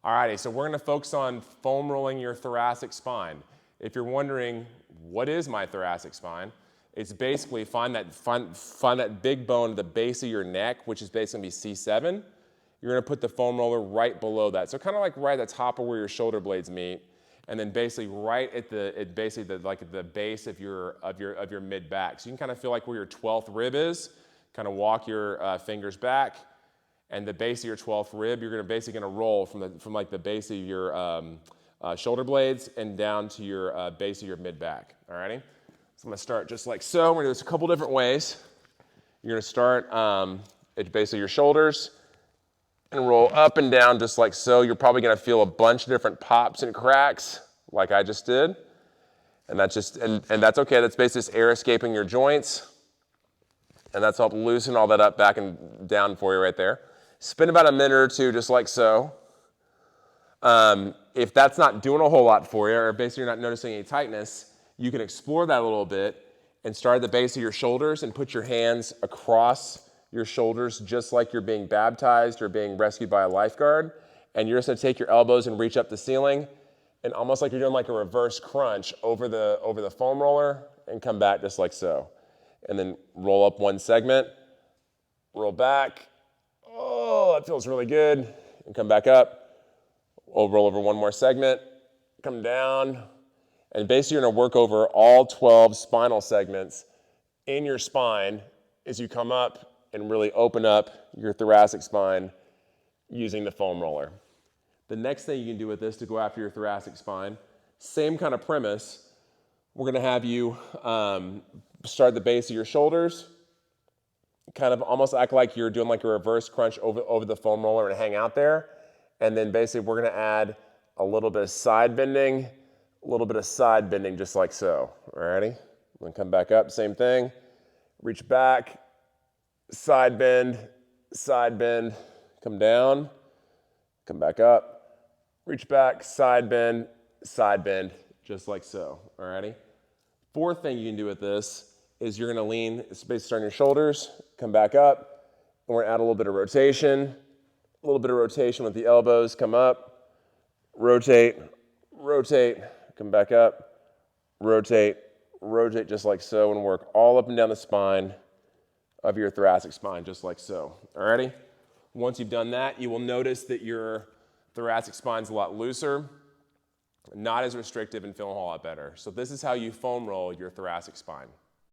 Alrighty, so we're gonna focus on foam rolling your thoracic spine. If you're wondering, what is my thoracic spine? It's basically find that big bone at the base of your neck, which is basically gonna be C7. You're gonna put the foam roller right below that. So kind of like right at the top of where your shoulder blades meet, and then basically right at the base of your mid back. So you can kind of feel like where your 12th rib is. Kind of walk your fingers back, and the base of your 12th rib, you're basically gonna roll from like the base of your shoulder blades and down to your base of your mid back. Alrighty. So I'm gonna start just like so. We're gonna do this a couple different ways. You're gonna start at basically your shoulders and roll up and down just like so. You're probably gonna feel a bunch of different pops and cracks like I just did. And that's just, and that's okay. That's basically just air escaping your joints. And that's helped loosen all that up back and down for you right there. Spin about a minute or two just like so. If that's not doing a whole lot for you, or basically you're not noticing any tightness, you can explore that a little bit and start at the base of your shoulders and put your hands across your shoulders just like you're being baptized or being rescued by a lifeguard. And you're just gonna take your elbows and reach up the ceiling and almost like you're doing like a reverse crunch over the foam roller and come back just like so. And then roll up one segment, roll back. Oh, that feels really good. And come back up. We'll roll over one more segment, come down. And basically you're gonna work over all 12 spinal segments in your spine as you come up and really open up your thoracic spine using the foam roller. The next thing you can do with this to go after your thoracic spine, same kind of premise. We're gonna have you start at the base of your shoulders, kind of almost act like you're doing like a reverse crunch over the foam roller and hang out there. And then basically we're gonna add a little bit of side bending, just like so. Alrighty? Then come back up, same thing. Reach back, side bend, come down, come back up, reach back, side bend, just like so. Alrighty? Fourth thing you can do with this is you're gonna lean, basically start on your shoulders, come back up, and we're gonna add a little bit of rotation with the elbows, come up, rotate, come back up, rotate just like so, and work all up and down the spine of your thoracic spine, just like so. Alrighty? Once you've done that, you will notice that your thoracic spine's a lot looser, not as restrictive, and feeling a whole lot better. So this is how you foam roll your thoracic spine.